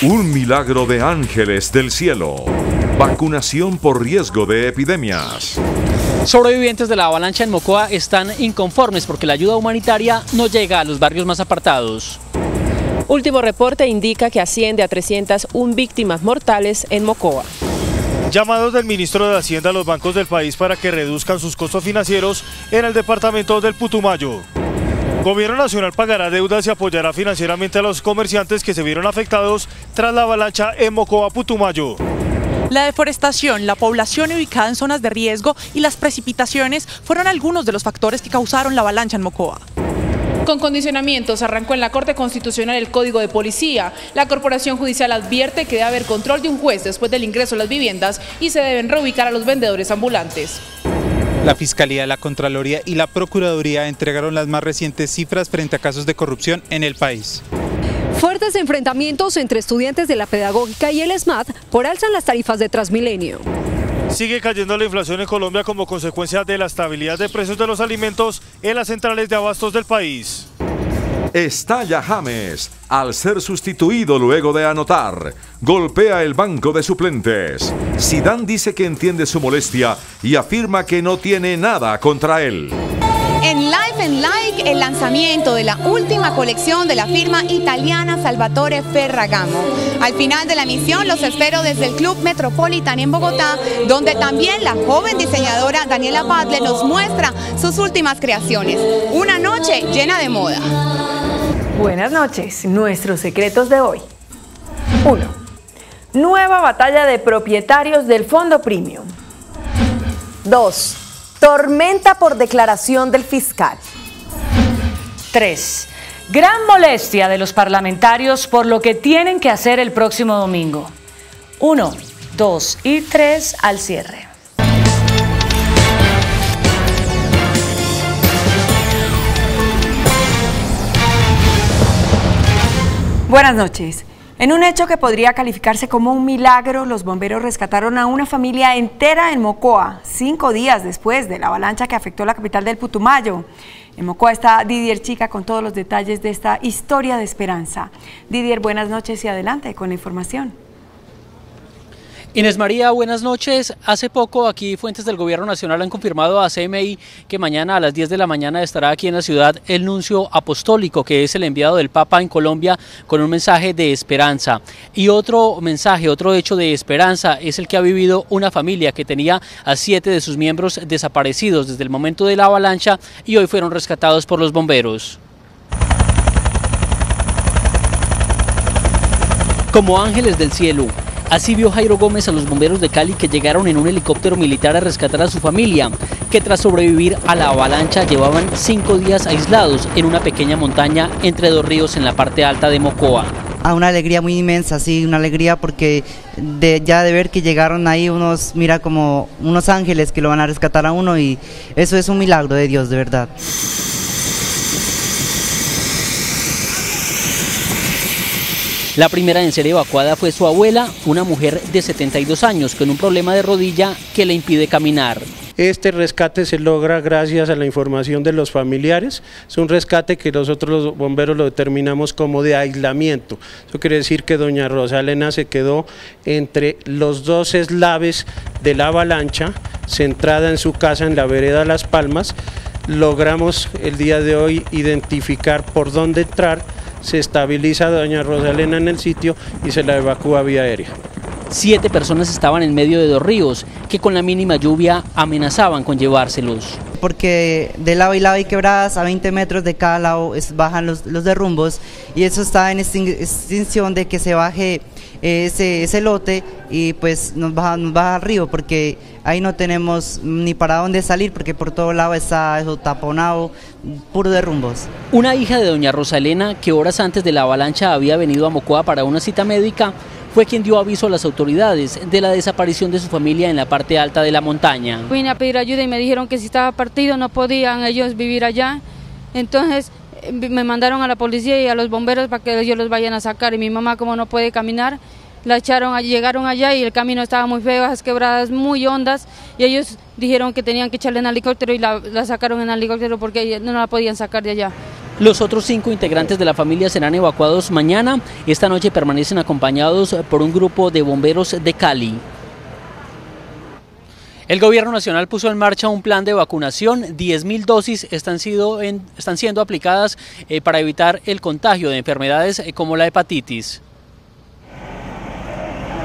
Un milagro de ángeles del cielo. Vacunación por riesgo de epidemias. Sobrevivientes de la avalancha en Mocoa están inconformes porque la ayuda humanitaria no llega a los barrios más apartados. Último reporte indica que asciende a 301 víctimas mortales en Mocoa. Llamados del ministro de Hacienda a los bancos del país para que reduzcan sus costos financieros en el departamento del Putumayo. Gobierno Nacional pagará deudas y apoyará financieramente a los comerciantes que se vieron afectados tras la avalancha en Mocoa, Putumayo. La deforestación, la población ubicada en zonas de riesgo y las precipitaciones fueron algunos de los factores que causaron la avalancha en Mocoa. Con condicionamientos arrancó en la Corte Constitucional el Código de Policía. La Corporación Judicial advierte que debe haber control de un juez después del ingreso a las viviendas y se deben reubicar a los vendedores ambulantes. La Fiscalía, la Contraloría y la Procuraduría entregaron las más recientes cifras frente a casos de corrupción en el país. Fuertes enfrentamientos entre estudiantes de la Pedagógica y el SMAT por alza en las tarifas de Transmilenio. Sigue cayendo la inflación en Colombia como consecuencia de la estabilidad de precios de los alimentos en las centrales de abastos del país. Estalla James al ser sustituido luego de anotar. Golpea el banco de suplentes. Zidane dice que entiende su molestia y afirma que no tiene nada contra él. En Life and Like, el lanzamiento de la última colección de la firma italiana Salvatore Ferragamo. Al final de la misión los espero desde el Club Metropolitan en Bogotá, donde también la joven diseñadora Daniela Padle nos muestra sus últimas creaciones. Una noche llena de moda. Buenas noches, nuestros secretos de hoy. 1. Nueva batalla de propietarios del Fondo Premium. 2. Tormenta por declaración del fiscal. 3. Gran molestia de los parlamentarios por lo que tienen que hacer el próximo domingo. 1, 2 y 3 al cierre. Buenas noches. En un hecho que podría calificarse como un milagro, los bomberos rescataron a una familia entera en Mocoa, 5 días después de la avalancha que afectó la capital del Putumayo. En Mocoa está Didier Chica con todos los detalles de esta historia de esperanza. Didier, buenas noches y adelante con la información. Inés María, buenas noches. Hace poco aquí fuentes del Gobierno Nacional han confirmado a CMI que mañana a las 10 de la mañana estará aquí en la ciudad el nuncio apostólico, que es el enviado del Papa en Colombia, con un mensaje de esperanza. Y otro mensaje, otro hecho de esperanza es el que ha vivido una familia que tenía a 7 de sus miembros desaparecidos desde el momento de la avalancha y hoy fueron rescatados por los bomberos. Como ángeles del cielo. Así vio Jairo Gómez a los bomberos de Cali que llegaron en un helicóptero militar a rescatar a su familia, que tras sobrevivir a la avalancha llevaban 5 días aislados en una pequeña montaña entre 2 ríos en la parte alta de Mocoa. Una alegría muy inmensa, sí, una alegría porque ya de ver que llegaron ahí unos, mira, como unos ángeles que lo van a rescatar a uno, y eso es un milagro de Dios, de verdad. La primera en ser evacuada fue su abuela, una mujer de 72 años con un problema de rodilla que le impide caminar. Este rescate se logra gracias a la información de los familiares. Es un rescate que nosotros los bomberos lo determinamos como de aislamiento. Eso quiere decir que doña Rosa Elena se quedó entre los 2 eslaves de la avalancha, centrada en su casa en la vereda Las Palmas. Logramos el día de hoy identificar por dónde entrar. Se estabiliza a doña Rosa Elena en el sitio y se la evacúa vía aérea. 7 personas estaban en medio de 2 ríos que con la mínima lluvia amenazaban con llevárselos. Porque de lado y lado hay quebradas, a 20 metros de cada lado bajan los derrumbos, y eso está en extinción de que se baje ese lote y pues nos baja al río, porque ahí no tenemos ni para dónde salir porque por todo lado está eso taponado, puro derrumbos. Una hija de doña Rosa Elena, que horas antes de la avalancha había venido a Mocoa para una cita médica, fue quien dio aviso a las autoridades de la desaparición de su familia en la parte alta de la montaña. Vine a pedir ayuda y me dijeron que si estaba partido no podían ellos vivir allá, entonces me mandaron a la policía y a los bomberos para que ellos los vayan a sacar, y mi mamá, como no puede caminar, la echaron, llegaron allá y el camino estaba muy feo, las quebradas muy hondas, y ellos dijeron que tenían que echarle en helicóptero y la sacaron en helicóptero porque no la podían sacar de allá. Los otros 5 integrantes de la familia serán evacuados mañana. Esta noche permanecen acompañados por un grupo de bomberos de Cali. El gobierno nacional puso en marcha un plan de vacunación. 10.000 dosis están siendo aplicadas para evitar el contagio de enfermedades como la hepatitis.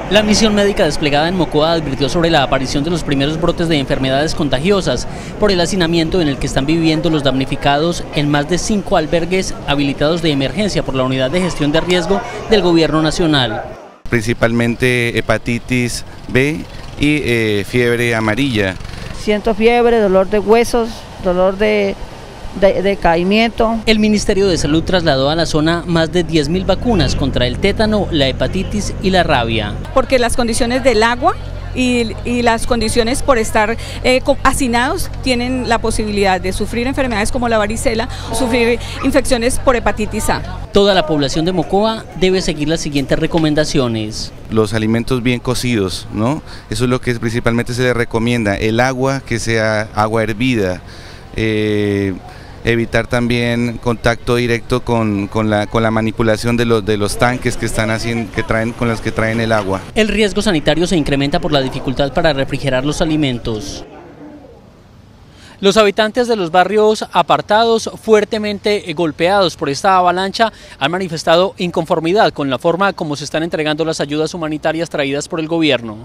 La misión médica desplegada en Mocoa advirtió sobre la aparición de los primeros brotes de enfermedades contagiosas por el hacinamiento en el que están viviendo los damnificados en más de 5 albergues habilitados de emergencia por la Unidad de Gestión de Riesgo del Gobierno Nacional. Principalmente hepatitis B y fiebre amarilla. Siento fiebre, dolor de huesos, dolor de decaimiento. El Ministerio de Salud trasladó a la zona más de 10.000 vacunas contra el tétano, la hepatitis y la rabia. Porque las condiciones del agua y las condiciones por estar hacinados tienen la posibilidad de sufrir enfermedades como la varicela, sufrir infecciones por hepatitis A. Toda la población de Mocoa debe seguir las siguientes recomendaciones. Los alimentos bien cocidos, ¿no? Eso es lo que principalmente se le recomienda. El agua, que sea agua hervida. Evitar también contacto directo con la manipulación de los tanques con los que traen el agua. El riesgo sanitario se incrementa por la dificultad para refrigerar los alimentos. Los habitantes de los barrios apartados, fuertemente golpeados por esta avalancha, han manifestado inconformidad con la forma como se están entregando las ayudas humanitarias traídas por el gobierno.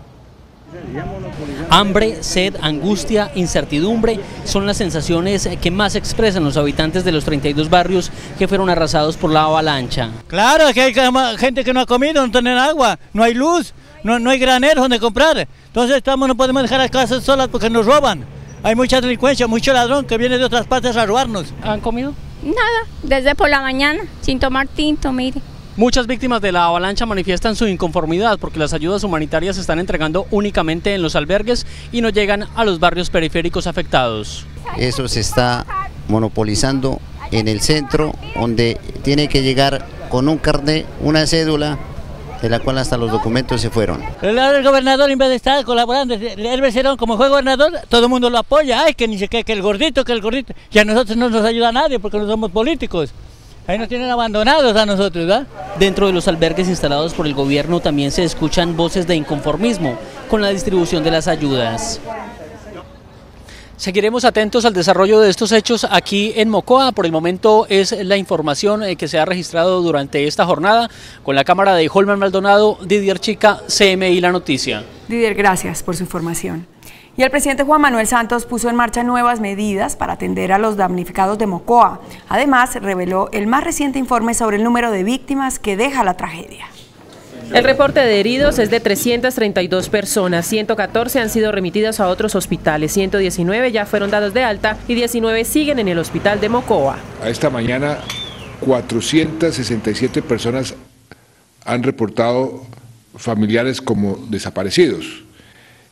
Hambre, sed, angustia, incertidumbre son las sensaciones que más expresan los habitantes de los 32 barrios que fueron arrasados por la avalancha. Claro, es que hay gente que no ha comido, no tienen agua, no hay luz, no hay graneros donde comprar. Entonces no podemos dejar las casas solas porque nos roban. Hay mucha delincuencia, mucho ladrón que viene de otras partes a robarnos. ¿Han comido? Nada, desde por la mañana, sin tomar tinto, mire. Muchas víctimas de la avalancha manifiestan su inconformidad porque las ayudas humanitarias se están entregando únicamente en los albergues y no llegan a los barrios periféricos afectados. Eso se está monopolizando en el centro, donde tiene que llegar con un carnet, una cédula, de la cual hasta los documentos se fueron. El gobernador, en vez de estar colaborando, el Becerón, como fue gobernador, todo el mundo lo apoya. Ay, que ni sé qué, que el gordito. Y a nosotros no nos ayuda nadie porque no somos políticos. Ahí nos tienen abandonados a nosotros, ¿verdad? Dentro de los albergues instalados por el gobierno también se escuchan voces de inconformismo con la distribución de las ayudas. Seguiremos atentos al desarrollo de estos hechos aquí en Mocoa. Por el momento es la información que se ha registrado durante esta jornada. Con la cámara de Holman Maldonado, Didier Chica, CMI La Noticia. Didier, gracias por su información. Y el presidente Juan Manuel Santos puso en marcha nuevas medidas para atender a los damnificados de Mocoa. Además, reveló el más reciente informe sobre el número de víctimas que deja la tragedia. El reporte de heridos es de 332 personas, 114 han sido remitidos a otros hospitales, 119 ya fueron dados de alta y 19 siguen en el hospital de Mocoa. A esta mañana 467 personas han reportado familiares como desaparecidos.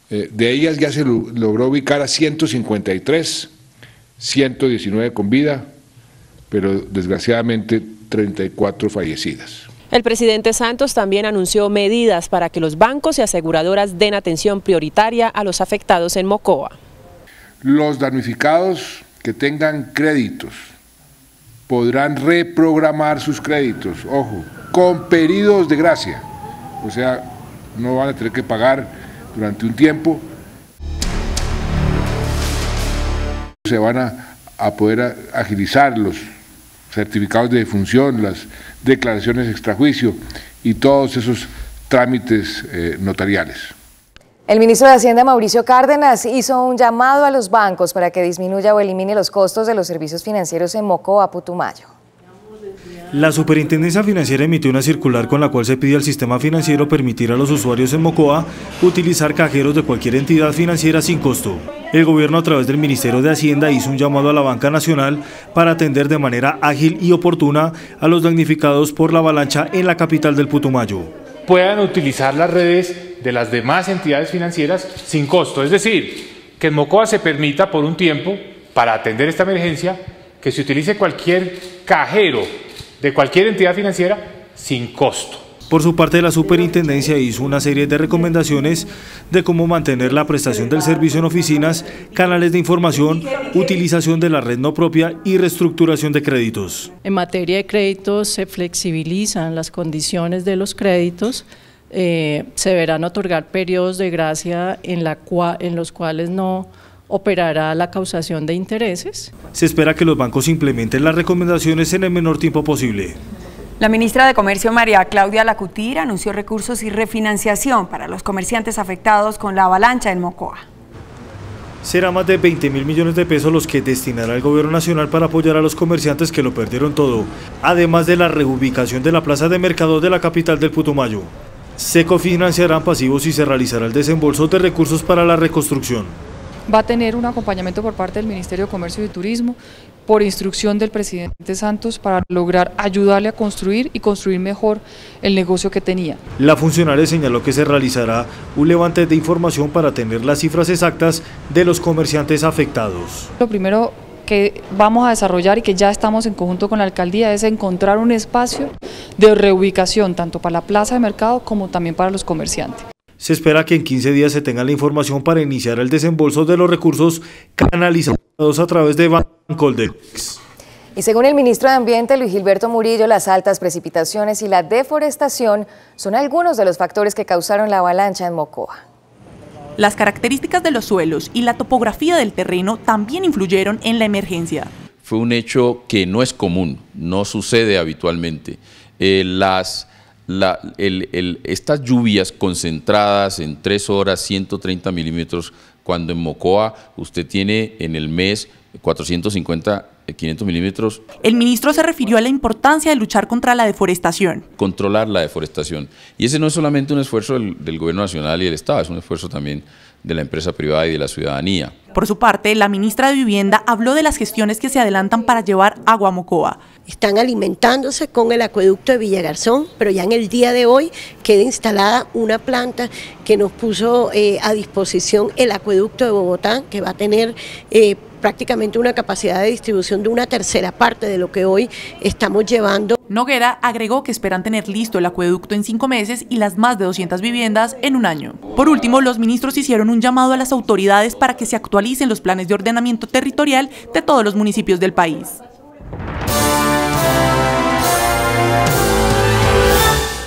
De ellas ya se logró ubicar a 153, 119 con vida, pero desgraciadamente 34 fallecidas. El presidente Santos también anunció medidas para que los bancos y aseguradoras den atención prioritaria a los afectados en Mocoa. Los damnificados que tengan créditos podrán reprogramar sus créditos, ojo, con periodos de gracia, o sea, no van a tener que pagar durante un tiempo. Se van a poder agilizar los certificados de defunción, las declaraciones extrajuicio y todos esos trámites notariales. El ministro de Hacienda, Mauricio Cárdenas, hizo un llamado a los bancos para que disminuya o elimine los costos de los servicios financieros en Mocoa, Putumayo. La Superintendencia Financiera emitió una circular con la cual se pide al sistema financiero permitir a los usuarios en Mocoa utilizar cajeros de cualquier entidad financiera sin costo. El gobierno, a través del Ministerio de Hacienda, hizo un llamado a la Banca Nacional para atender de manera ágil y oportuna a los damnificados por la avalancha en la capital del Putumayo. Puedan utilizar las redes de las demás entidades financieras sin costo, es decir, que en Mocoa se permita por un tiempo, para atender esta emergencia, que se utilice cualquier cajero de cualquier entidad financiera sin costo. Por su parte, la superintendencia hizo una serie de recomendaciones de cómo mantener la prestación del servicio en oficinas, canales de información, utilización de la red no propia y reestructuración de créditos. En materia de créditos se flexibilizan las condiciones de los créditos, se deberán otorgar periodos de gracia en los cuales no operará la causación de intereses. Se espera que los bancos implementen las recomendaciones en el menor tiempo posible. La ministra de Comercio, María Claudia Lacutir, anunció recursos y refinanciación para los comerciantes afectados con la avalancha en Mocoa. Será más de 20.000 millones de pesos los que destinará el Gobierno Nacional para apoyar a los comerciantes que lo perdieron todo, además de la reubicación de la plaza de mercado de la capital del Putumayo. Se cofinanciarán pasivos y se realizará el desembolso de recursos para la reconstrucción. Va a tener un acompañamiento por parte del Ministerio de Comercio y Turismo, por instrucción del presidente Santos, para lograr ayudarle a construir y construir mejor el negocio que tenía. La funcionaria señaló que se realizará un levante de información para tener las cifras exactas de los comerciantes afectados. Lo primero que vamos a desarrollar y que ya estamos en conjunto con la alcaldía es encontrar un espacio de reubicación tanto para la plaza de mercado como también para los comerciantes. Se espera que en 15 días se tenga la información para iniciar el desembolso de los recursos canalizados a través de Bancoldex. Y según el ministro de Ambiente, Luis Gilberto Murillo, las altas precipitaciones y la deforestación son algunos de los factores que causaron la avalancha en Mocoa. Las características de los suelos y la topografía del terreno también influyeron en la emergencia. Fue un hecho que no es común, no sucede habitualmente. Estas lluvias concentradas en 3 horas, 130 milímetros, cuando en Mocoa usted tiene en el mes 450, 500 milímetros. El ministro se refirió a la importancia de luchar contra la deforestación. Controlar la deforestación. Y ese no es solamente un esfuerzo del Gobierno Nacional y del Estado, es un esfuerzo también de la empresa privada y de la ciudadanía. Por su parte, la ministra de Vivienda habló de las gestiones que se adelantan para llevar agua a Mocoa. Están alimentándose con el acueducto de Villagarzón, pero ya en el día de hoy queda instalada una planta que nos puso a disposición el acueducto de Bogotá, que va a tener prácticamente una capacidad de distribución de una tercera parte de lo que hoy estamos llevando. Noguera agregó que esperan tener listo el acueducto en 5 meses y las más de 200 viviendas en 1 año. Por último, los ministros hicieron un llamado a las autoridades para que se actualicen los planes de ordenamiento territorial de todos los municipios del país.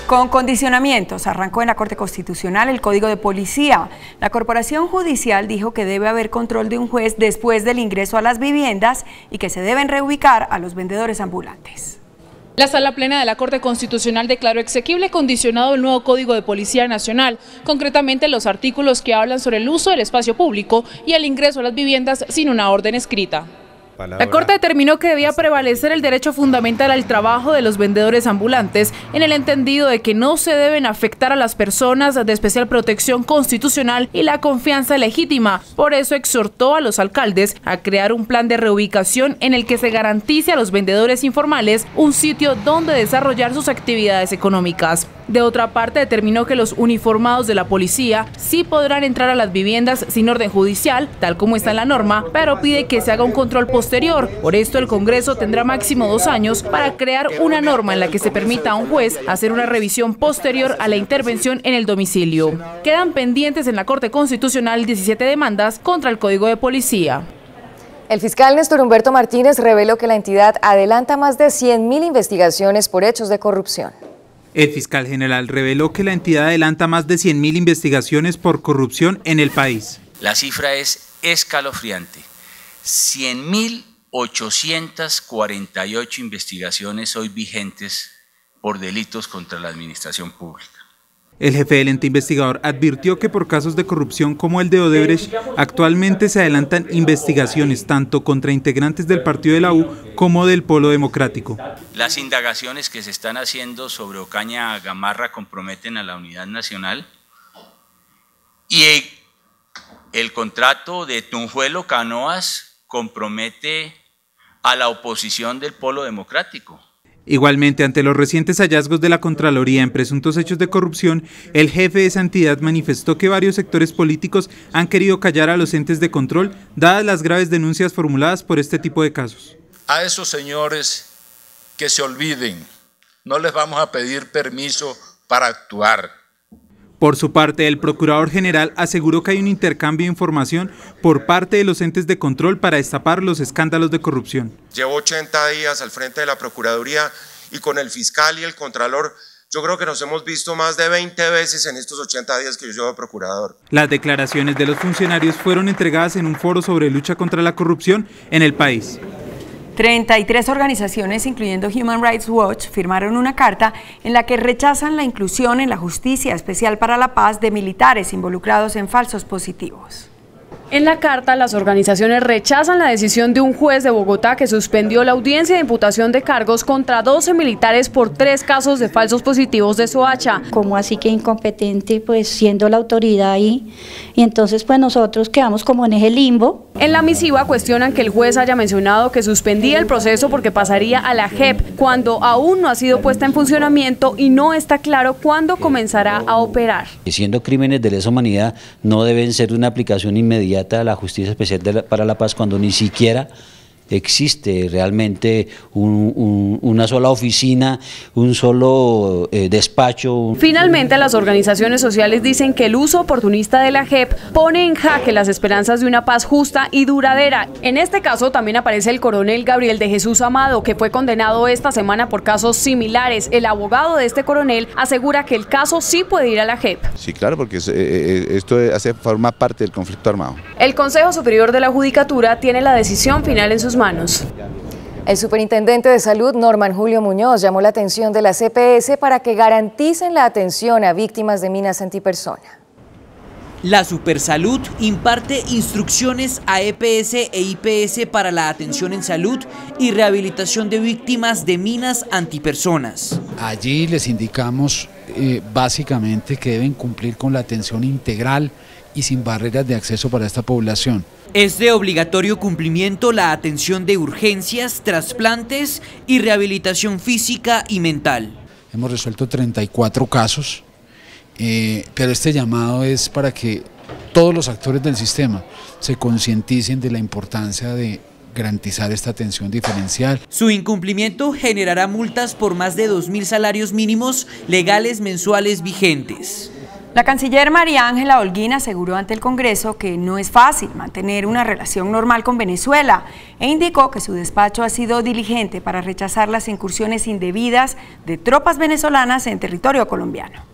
Con condicionamientos, arrancó en la Corte Constitucional el Código de Policía. La Corporación Judicial dijo que debe haber control de un juez después del ingreso a las viviendas y que se deben reubicar a los vendedores ambulantes. La Sala Plena de la Corte Constitucional declaró exequible condicionado el nuevo Código de Policía Nacional, concretamente los artículos que hablan sobre el uso del espacio público y el ingreso a las viviendas sin una orden escrita. La Corte determinó que debía prevalecer el derecho fundamental al trabajo de los vendedores ambulantes en el entendido de que no se deben afectar a las personas de especial protección constitucional y la confianza legítima. Por eso exhortó a los alcaldes a crear un plan de reubicación en el que se garantice a los vendedores informales un sitio donde desarrollar sus actividades económicas. De otra parte, determinó que los uniformados de la policía sí podrán entrar a las viviendas sin orden judicial, tal como está en la norma, pero pide que se haga un control posterior. Por esto, el Congreso tendrá máximo 2 años para crear una norma en la que se permita a un juez hacer una revisión posterior a la intervención en el domicilio. Quedan pendientes en la Corte Constitucional 17 demandas contra el Código de Policía. El fiscal Néstor Humberto Martínez reveló que la entidad adelanta más de 100.000 investigaciones por hechos de corrupción. El fiscal general reveló que la entidad adelanta más de 100.000 investigaciones por corrupción en el país. La cifra es escalofriante. 100.848 investigaciones hoy vigentes por delitos contra la administración pública. El jefe del ente investigador advirtió que por casos de corrupción como el de Odebrecht, actualmente se adelantan investigaciones tanto contra integrantes del partido de la U como del Polo Democrático. Las indagaciones que se están haciendo sobre Ocaña Gamarra comprometen a la unidad nacional y el contrato de Tunjuelo Canoas compromete a la oposición del Polo Democrático. Igualmente, ante los recientes hallazgos de la Contraloría en presuntos hechos de corrupción, el jefe de esa entidad manifestó que varios sectores políticos han querido callar a los entes de control, dadas las graves denuncias formuladas por este tipo de casos. A esos señores que se olviden, no les vamos a pedir permiso para actuar. Por su parte, el Procurador General aseguró que hay un intercambio de información por parte de los entes de control para destapar los escándalos de corrupción. Llevo 80 días al frente de la Procuraduría y con el fiscal y el contralor, yo creo que nos hemos visto más de 20 veces en estos 80 días que yo llevo procurador. Las declaraciones de los funcionarios fueron entregadas en un foro sobre lucha contra la corrupción en el país. 33 organizaciones, incluyendo Human Rights Watch, firmaron una carta en la que rechazan la inclusión en la Justicia Especial para la Paz de militares involucrados en falsos positivos. En la carta, las organizaciones rechazan la decisión de un juez de Bogotá que suspendió la audiencia de imputación de cargos contra 12 militares por 3 casos de falsos positivos de Soacha. ¿Cómo así que incompetente, pues siendo la autoridad ahí? Y entonces pues nosotros quedamos como en ese limbo. En la misiva cuestionan que el juez haya mencionado que suspendía el proceso porque pasaría a la JEP cuando aún no ha sido puesta en funcionamiento y no está claro cuándo comenzará a operar. Siendo crímenes de lesa humanidad no deben ser una aplicación inmediata a la Justicia Especial para la Paz cuando ni siquiera existe realmente una sola oficina, un solo despacho. Finalmente, las organizaciones sociales dicen que el uso oportunista de la JEP pone en jaque las esperanzas de una paz justa y duradera. En este caso también aparece el coronel Gabriel de Jesús Amado, que fue condenado esta semana por casos similares. El abogado de este coronel asegura que el caso sí puede ir a la JEP. Sí, claro, porque esto forma parte del conflicto armado. El Consejo Superior de la Judicatura tiene la decisión final en sus manos. El superintendente de Salud, Norman Julio Muñoz, llamó la atención de la CPS para que garanticen la atención a víctimas de minas antipersona. La Supersalud imparte instrucciones a EPS e IPS para la atención en salud y rehabilitación de víctimas de minas antipersonas. Allí les indicamos básicamente que deben cumplir con la atención integral y sin barreras de acceso para esta población. Es de obligatorio cumplimiento la atención de urgencias, trasplantes y rehabilitación física y mental. Hemos resuelto 34 casos, pero este llamado es para que todos los actores del sistema se concienticen de la importancia de garantizar esta atención diferencial. Su incumplimiento generará multas por más de 2.000 salarios mínimos legales mensuales vigentes. La canciller María Ángela Holguín aseguró ante el Congreso que no es fácil mantener una relación normal con Venezuela e indicó que su despacho ha sido diligente para rechazar las incursiones indebidas de tropas venezolanas en territorio colombiano.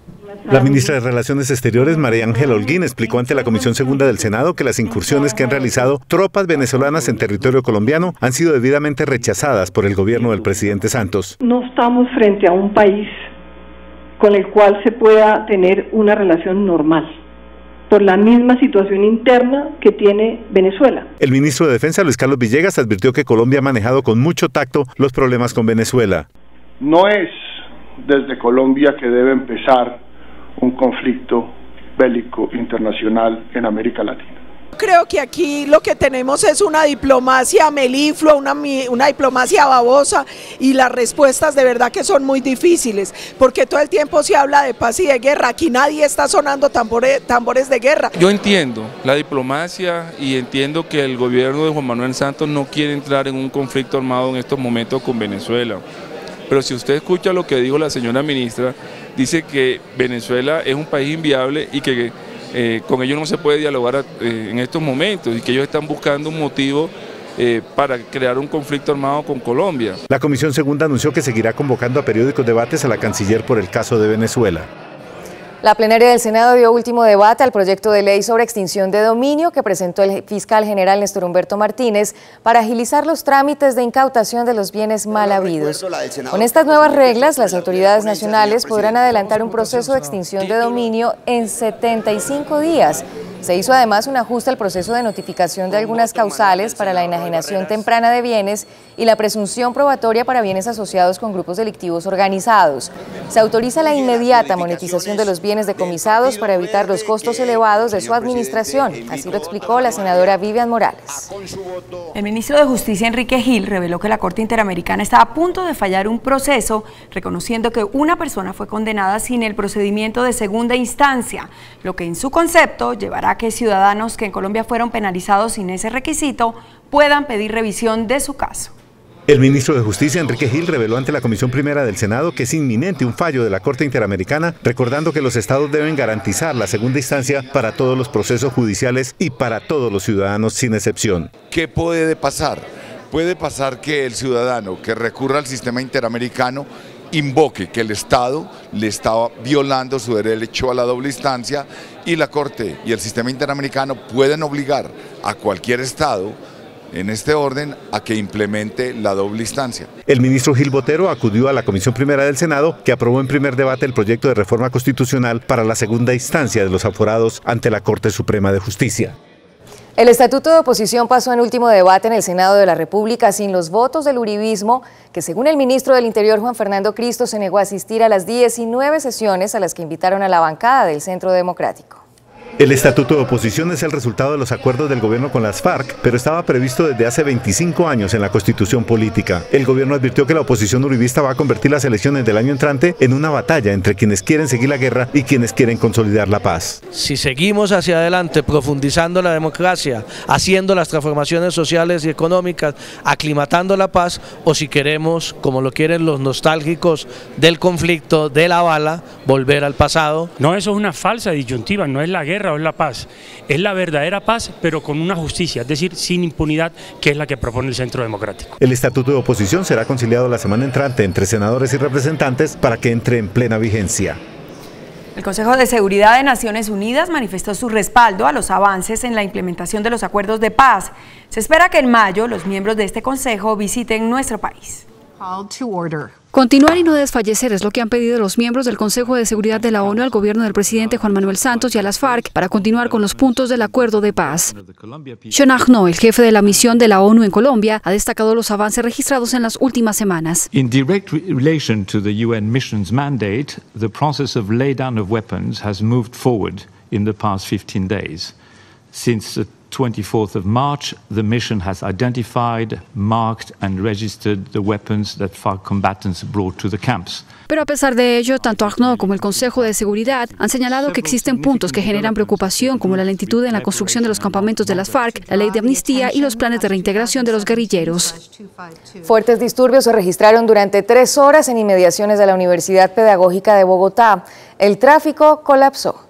La ministra de Relaciones Exteriores, María Ángela Holguín, explicó ante la Comisión Segunda del Senado que las incursiones que han realizado tropas venezolanas en territorio colombiano han sido debidamente rechazadas por el gobierno del presidente Santos. No estamos frente a un país con el cual se pueda tener una relación normal, por la misma situación interna que tiene Venezuela. El ministro de Defensa, Luis Carlos Villegas, advirtió que Colombia ha manejado con mucho tacto los problemas con Venezuela. No es desde Colombia que debe empezar un conflicto bélico internacional en América Latina. Creo que aquí lo que tenemos es una diplomacia meliflua, una diplomacia babosa, y las respuestas de verdad que son muy difíciles, porque todo el tiempo se habla de paz y de guerra, aquí nadie está sonando tambores de guerra. Yo entiendo la diplomacia y entiendo que el gobierno de Juan Manuel Santos no quiere entrar en un conflicto armado en estos momentos con Venezuela, pero si usted escucha lo que dijo la señora ministra, dice que Venezuela es un país inviable y que con ellos no se puede dialogar en estos momentos y que ellos están buscando un motivo para crear un conflicto armado con Colombia. La Comisión Segunda anunció que seguirá convocando a periódicos debates a la canciller por el caso de Venezuela. La plenaria del Senado dio último debate al proyecto de ley sobre extinción de dominio que presentó el fiscal general Néstor Humberto Martínez para agilizar los trámites de incautación de los bienes mal habidos. Con estas nuevas reglas, las autoridades nacionales podrán adelantar un proceso de extinción de dominio en 75 días. Se hizo además un ajuste al proceso de notificación de algunas causales para la enajenación temprana de bienes y la presunción probatoria para bienes asociados con grupos delictivos organizados. Se autoriza la inmediata monetización de los bienes decomisados para evitar los costos elevados de su administración. Así lo explicó la senadora Vivian Morales. El ministro de Justicia, Enrique Gil, reveló que la Corte Interamericana está a punto de fallar un proceso, reconociendo que una persona fue condenada sin el procedimiento de segunda instancia, lo que en su concepto llevará a que ciudadanos que en Colombia fueron penalizados sin ese requisito puedan pedir revisión de su caso. El ministro de Justicia, Enrique Gil, reveló ante la Comisión Primera del Senado que es inminente un fallo de la Corte Interamericana, recordando que los estados deben garantizar la segunda instancia para todos los procesos judiciales y para todos los ciudadanos sin excepción. ¿Qué puede pasar? Puede pasar que el ciudadano que recurra al sistema interamericano invoque que el Estado le estaba violando su derecho a la doble instancia y la Corte y el sistema interamericano pueden obligar a cualquier Estado en este orden a que implemente la doble instancia. El ministro Gil Botero acudió a la Comisión Primera del Senado, que aprobó en primer debate el proyecto de reforma constitucional para la segunda instancia de los aforados ante la Corte Suprema de Justicia. El estatuto de oposición pasó en último debate en el Senado de la República sin los votos del uribismo, que según el ministro del Interior, Juan Fernando Cristo, se negó a asistir a las 19 sesiones a las que invitaron a la bancada del Centro Democrático. El estatuto de oposición es el resultado de los acuerdos del gobierno con las FARC, pero estaba previsto desde hace 25 años en la Constitución política. El gobierno advirtió que la oposición uribista va a convertir las elecciones del año entrante en una batalla entre quienes quieren seguir la guerra y quienes quieren consolidar la paz. Si seguimos hacia adelante profundizando la democracia, haciendo las transformaciones sociales y económicas, aclimatando la paz, o si queremos, como lo quieren los nostálgicos del conflicto, de la bala, volver al pasado. No, eso es una falsa disyuntiva, no es la guerra o es la paz, es la verdadera paz, pero con una justicia, es decir, sin impunidad, que es la que propone el Centro Democrático. El estatuto de oposición será conciliado la semana entrante entre senadores y representantes para que entre en plena vigencia. El Consejo de Seguridad de Naciones Unidas manifestó su respaldo a los avances en la implementación de los acuerdos de paz. Se espera que en mayo los miembros de este consejo visiten nuestro país. Continuar y no desfallecer es lo que han pedido los miembros del Consejo de Seguridad de la ONU al gobierno del presidente Juan Manuel Santos y a las FARC para continuar con los puntos del acuerdo de paz. Sean Agno, el jefe de la misión de la ONU en Colombia, ha destacado los avances registrados en las últimas semanas. In direct relation to the UN mission's mandate, the process of laydown of weapons has moved forward in the past 15 days. Since the 24th of March, the mission has identified, marked and registered the weapons that FARC combatants brought to the camps. Pero a pesar de ello, tanto ACNUR como el Consejo de Seguridad han señalado que existen puntos que generan preocupación, como la lentitud en la construcción de los campamentos de las FARC, la ley de amnistía y los planes de reintegración de los guerrilleros. Fuertes disturbios se registraron durante 3 horas en inmediaciones de la Universidad Pedagógica de Bogotá. El tráfico colapsó.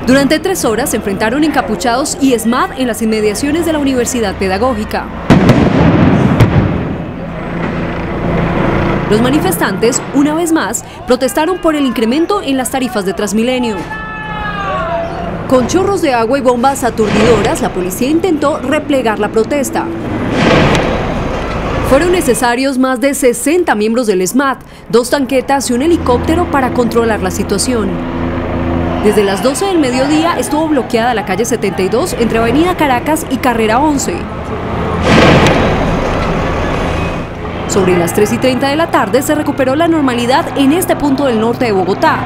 Durante 3 horas se enfrentaron encapuchados y ESMAD en las inmediaciones de la Universidad Pedagógica. Los manifestantes, una vez más, protestaron por el incremento en las tarifas de Transmilenio. Con chorros de agua y bombas aturdidoras, la policía intentó replegar la protesta. Fueron necesarios más de 60 miembros del ESMAD, 2 tanquetas y un helicóptero para controlar la situación. Desde las 12 del mediodía estuvo bloqueada la calle 72 entre Avenida Caracas y Carrera 11. Sobre las 3:30 de la tarde se recuperó la normalidad en este punto del norte de Bogotá.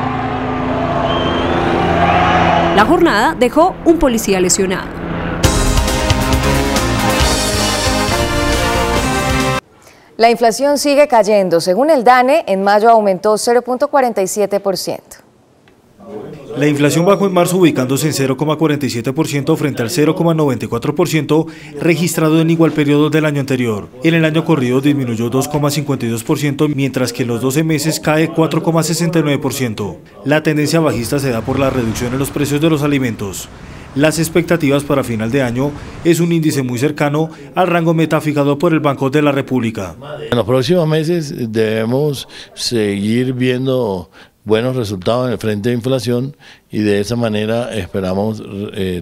La jornada dejó un policía lesionado. La inflación sigue cayendo. Según el DANE, en mayo aumentó 0.47%. La inflación bajó en marzo ubicándose en 0,47% frente al 0,94% registrado en igual periodo del año anterior. En el año corrido disminuyó 2,52%, mientras que en los 12 meses cae 4,69%. La tendencia bajista se da por la reducción en los precios de los alimentos. Las expectativas para final de año es un índice muy cercano al rango meta fijado por el Banco de la República. En los próximos meses debemos seguir viendo buenos resultados en el frente de inflación y de esa manera esperamos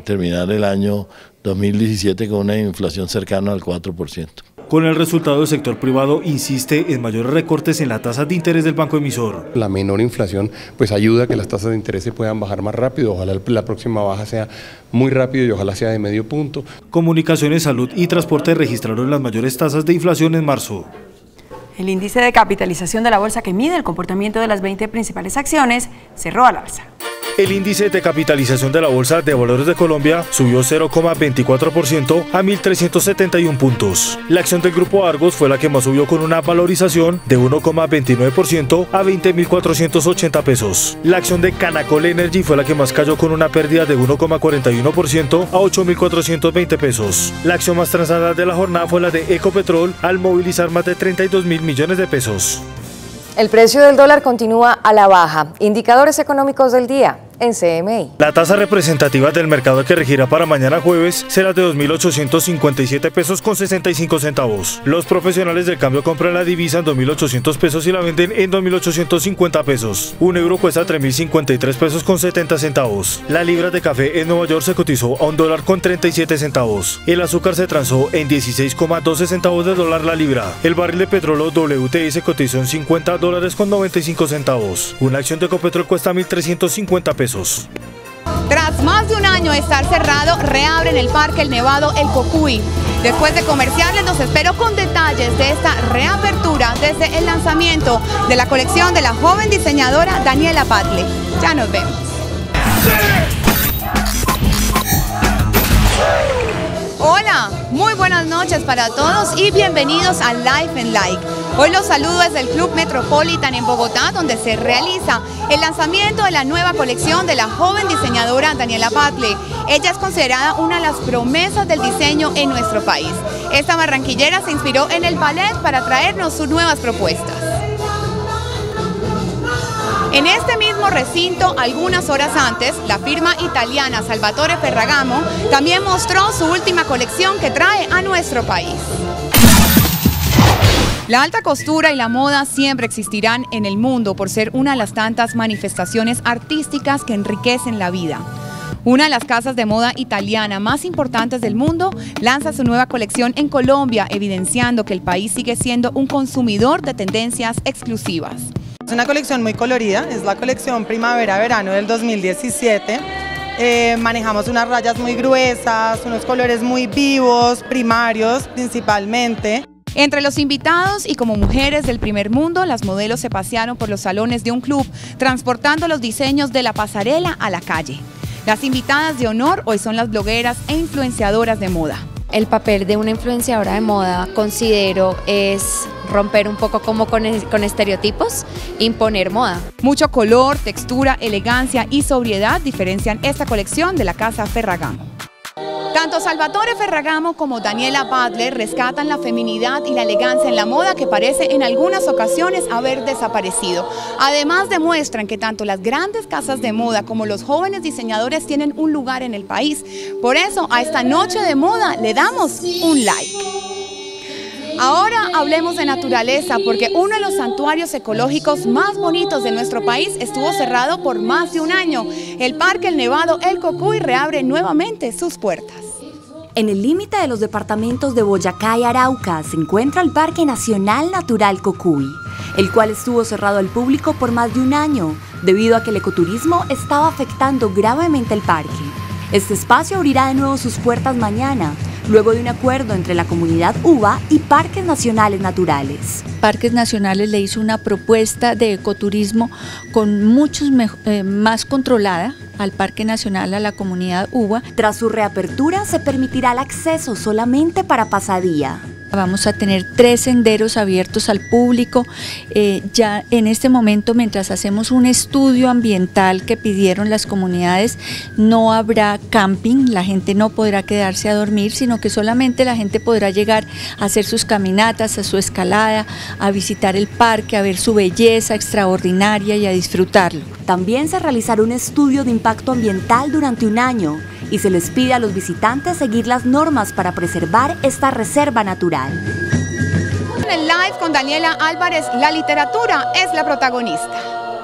terminar el año 2017 con una inflación cercana al 4%. Con el resultado, el sector privado insiste en mayores recortes en la tasa de interés del banco emisor. La menor inflación pues ayuda a que las tasas de interés se puedan bajar más rápido, ojalá la próxima baja sea muy rápido y ojalá sea de medio punto. Comunicaciones, salud y transporte registraron las mayores tasas de inflación en marzo. El índice de capitalización de la bolsa, que mide el comportamiento de las 20 principales acciones, cerró al alza. El índice de capitalización de la Bolsa de Valores de Colombia subió 0,24% a 1.371 puntos. La acción del Grupo Argos fue la que más subió con una valorización de 1,29% a 20.480 pesos. La acción de Canacol Energy fue la que más cayó con una pérdida de 1,41% a 8.420 pesos. La acción más transada de la jornada fue la de Ecopetrol al movilizar más de 32.000 millones de pesos. El precio del dólar continúa a la baja. Indicadores económicos del día en CMI. La tasa representativa del mercado que regirá para mañana jueves será de 2.857 pesos con 65 centavos. Los profesionales del cambio compran la divisa en 2.800 pesos y la venden en 2.850 pesos. Un euro cuesta 3.053 pesos con 70 centavos. La libra de café en Nueva York se cotizó a $1 con 37 centavos. El azúcar se transó en 16,12 centavos de dólar la libra. El barril de petróleo WTI se cotizó en $50 con 95 centavos. Una acción de Ecopetrol cuesta 1.350 pesos. Tras más de un año de estar cerrado, reabren el Parque El Nevado El Cocuy. Después de comerciales, los espero con detalles de esta reapertura desde el lanzamiento de la colección de la joven diseñadora Daniela Batlle. Ya nos vemos. Hola, muy buenas noches para todos y bienvenidos a Life and Like. Hoy los saludo desde el Club Metropolitan en Bogotá, donde se realiza el lanzamiento de la nueva colección de la joven diseñadora Daniela Batlle. Ella es considerada una de las promesas del diseño en nuestro país. Esta barranquillera se inspiró en el ballet para traernos sus nuevas propuestas. En este mismo recinto, algunas horas antes, la firma italiana Salvatore Ferragamo también mostró su última colección que trae a nuestro país. La alta costura y la moda siempre existirán en el mundo por ser una de las tantas manifestaciones artísticas que enriquecen la vida. Una de las casas de moda italiana más importantes del mundo lanza su nueva colección en Colombia, evidenciando que el país sigue siendo un consumidor de tendencias exclusivas. Es una colección muy colorida, es la colección primavera-verano del 2017. Manejamos unas rayas muy gruesas, unos colores muy vivos, primarios principalmente. Entre los invitados y como mujeres del primer mundo, las modelos se pasearon por los salones de un club, transportando los diseños de la pasarela a la calle. Las invitadas de honor hoy son las blogueras e influenciadoras de moda. El papel de una influenciadora de moda, considero, es romper un poco como con estereotipos, imponer moda. Mucho color, textura, elegancia y sobriedad diferencian esta colección de la casa Ferragamo. Tanto Salvatore Ferragamo como Daniela Batlle rescatan la feminidad y la elegancia en la moda que parece en algunas ocasiones haber desaparecido. Además demuestran que tanto las grandes casas de moda como los jóvenes diseñadores tienen un lugar en el país. Por eso a esta noche de moda le damos un like. Ahora hablemos de naturaleza, porque uno de los santuarios ecológicos más bonitos de nuestro país estuvo cerrado por más de un año. El Parque El Nevado El Cocuy reabre nuevamente sus puertas. En el límite de los departamentos de Boyacá y Arauca se encuentra el Parque Nacional Natural Cocuy, el cual estuvo cerrado al público por más de un año, debido a que el ecoturismo estaba afectando gravemente el parque. Este espacio abrirá de nuevo sus puertas mañana, luego de un acuerdo entre la comunidad UBA y Parques Nacionales Naturales. Parques Nacionales le hizo una propuesta de ecoturismo con muchos más controlada al Parque Nacional, a la comunidad UBA. Tras su reapertura se permitirá el acceso solamente para pasadía. Vamos a tener 3 senderos abiertos al público. Ya en este momento, mientras hacemos un estudio ambiental que pidieron las comunidades, no habrá camping, la gente no podrá quedarse a dormir, sino que solamente la gente podrá llegar a hacer sus caminatas, a su escalada, a visitar el parque, a ver su belleza extraordinaria y a disfrutarlo. También se realizará un estudio de impacto ambiental durante un año y se les pide a los visitantes seguir las normas para preservar esta reserva natural. En el live con Daniela Álvarez, la literatura es la protagonista.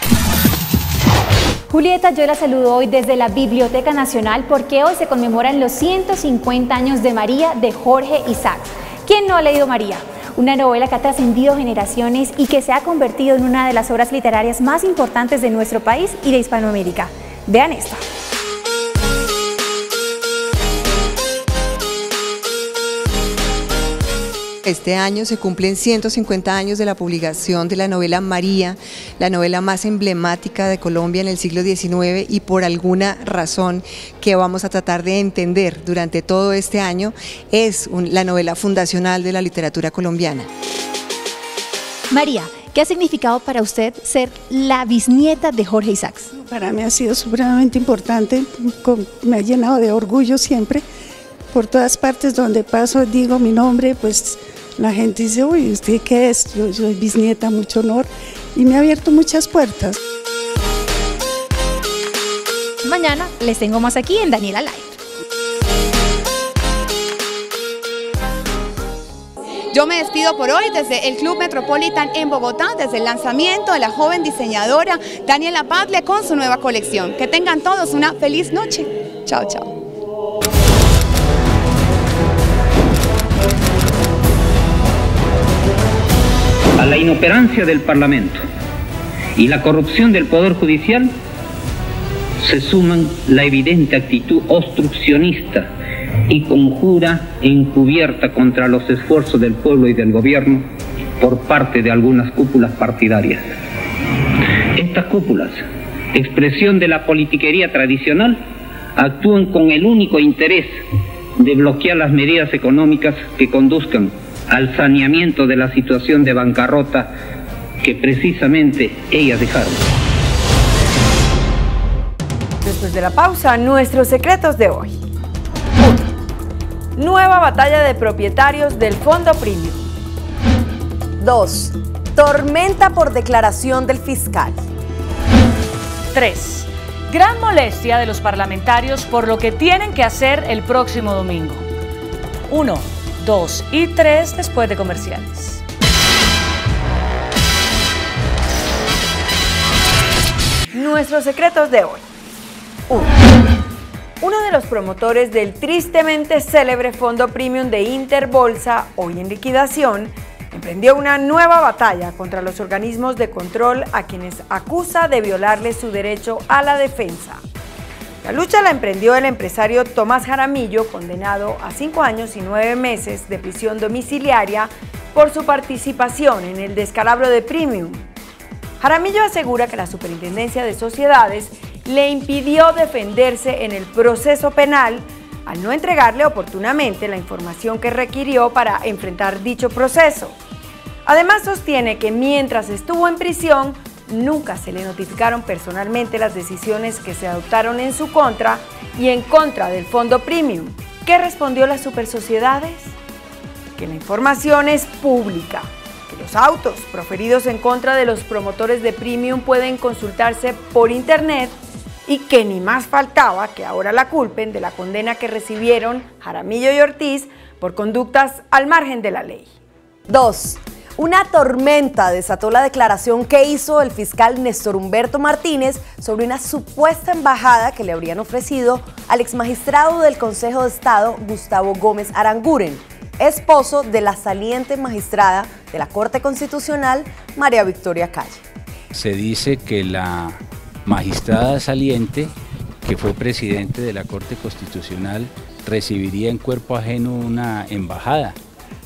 Julieta, yo la saludo hoy desde la Biblioteca Nacional porque hoy se conmemoran los 150 años de María de Jorge Isaacs. ¿Quién no ha leído María? Una novela que ha trascendido generaciones y que se ha convertido en una de las obras literarias más importantes de nuestro país y de Hispanoamérica. Vean esto. Este año se cumplen 150 años de la publicación de la novela María, la novela más emblemática de Colombia en el siglo XIX, y por alguna razón que vamos a tratar de entender durante todo este año, es la novela fundacional de la literatura colombiana. María, ¿qué ha significado para usted ser la bisnieta de Jorge Isaacs? Para mí ha sido supremamente importante, me ha llenado de orgullo siempre. Por todas partes donde paso digo mi nombre, pues la gente dice, uy, ¿usted qué es? Yo soy bisnieta, mucho honor, y me ha abierto muchas puertas. Mañana les tengo más aquí en Daniela Live. Yo me despido por hoy desde el Club Metropolitan en Bogotá, desde el lanzamiento de la joven diseñadora Daniela Badle con su nueva colección. Que tengan todos una feliz noche. Chao, chao. A la inoperancia del Parlamento y la corrupción del Poder Judicial se suman la evidente actitud obstruccionista y conjura encubierta contra los esfuerzos del pueblo y del gobierno por parte de algunas cúpulas partidarias. Estas cúpulas, expresión de la politiquería tradicional, actúan con el único interés de bloquear las medidas económicas que conduzcan al saneamiento de la situación de bancarrota que precisamente ellas dejaron. Después de la pausa, nuestros secretos de hoy. 1. Nueva batalla de propietarios del Fondo Premium. 2. Tormenta por declaración del fiscal. 3. Gran molestia de los parlamentarios por lo que tienen que hacer el próximo domingo. 1, 2 y 3 después de comerciales. Nuestros secretos de hoy. 1. Uno de los promotores del tristemente célebre Fondo Premium de Interbolsa, hoy en liquidación, emprendió una nueva batalla contra los organismos de control a quienes acusa de violarles su derecho a la defensa. La lucha la emprendió el empresario Tomás Jaramillo, condenado a 5 años y 9 meses de prisión domiciliaria por su participación en el descalabro de Premium. Jaramillo asegura que la Superintendencia de Sociedades le impidió defenderse en el proceso penal al no entregarle oportunamente la información que requirió para enfrentar dicho proceso. Además, sostiene que mientras estuvo en prisión, nunca se le notificaron personalmente las decisiones que se adoptaron en su contra y en contra del Fondo Premium. ¿Qué respondió las supersociedades? Que la información es pública, que los autos proferidos en contra de los promotores de Premium pueden consultarse por internet y que ni más faltaba que ahora la culpen de la condena que recibieron Jaramillo y Ortiz por conductas al margen de la ley. 2. Una tormenta desató la declaración que hizo el fiscal Néstor Humberto Martínez sobre una supuesta embajada que le habrían ofrecido al exmagistrado del Consejo de Estado, Gustavo Gómez Aranguren, esposo de la saliente magistrada de la Corte Constitucional, María Victoria Calle. Se dice que la magistrada saliente, que fue presidente de la Corte Constitucional, recibiría en cuerpo ajeno una embajada.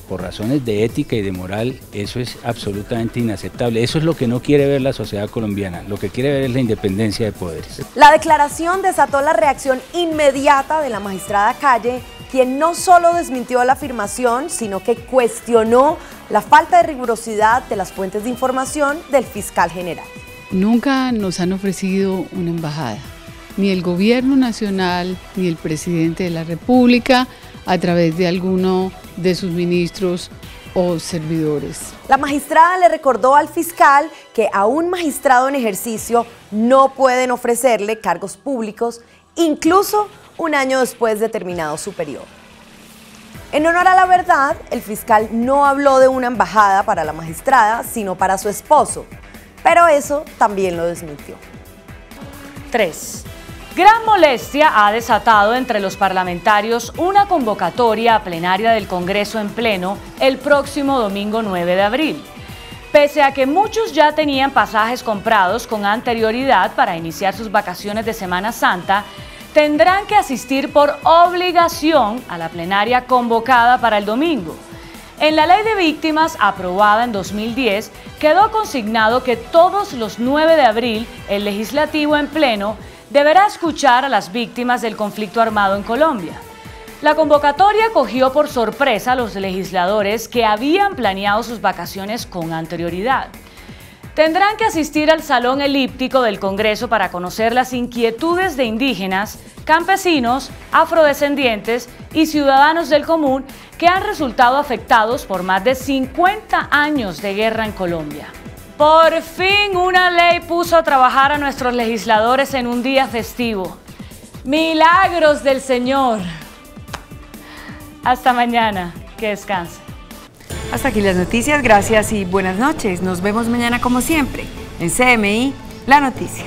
Por razones de ética y de moral, eso es absolutamente inaceptable. Eso es lo que no quiere ver la sociedad colombiana. Lo que quiere ver es la independencia de poderes. La declaración desató la reacción inmediata de la magistrada Calle, quien no solo desmintió la afirmación, sino que cuestionó la falta de rigurosidad de las fuentes de información del fiscal general. Nunca nos han ofrecido una embajada, ni el gobierno nacional, ni el presidente de la República, a través de alguno de sus ministros o servidores. La magistrada le recordó al fiscal que a un magistrado en ejercicio no pueden ofrecerle cargos públicos, incluso un año después de terminado su periodo. En honor a la verdad, el fiscal no habló de una embajada para la magistrada, sino para su esposo, pero eso también lo desmintió. 3. Gran molestia ha desatado entre los parlamentarios una convocatoria a plenaria del Congreso en pleno el próximo domingo 9 de abril. Pese a que muchos ya tenían pasajes comprados con anterioridad para iniciar sus vacaciones de Semana Santa, tendrán que asistir por obligación a la plenaria convocada para el domingo. En la Ley de Víctimas, aprobada en 2010, quedó consignado que todos los 9 de abril, el Legislativo en pleno deberá escuchar a las víctimas del conflicto armado en Colombia. La convocatoria cogió por sorpresa a los legisladores que habían planeado sus vacaciones con anterioridad. Tendrán que asistir al Salón Elíptico del Congreso para conocer las inquietudes de indígenas, campesinos, afrodescendientes y ciudadanos del común que han resultado afectados por más de 50 años de guerra en Colombia. Por fin una ley puso a trabajar a nuestros legisladores en un día festivo. ¡Milagros del Señor! Hasta mañana, que descanse. Hasta aquí las noticias, gracias y buenas noches. Nos vemos mañana como siempre en CMI, La Noticia.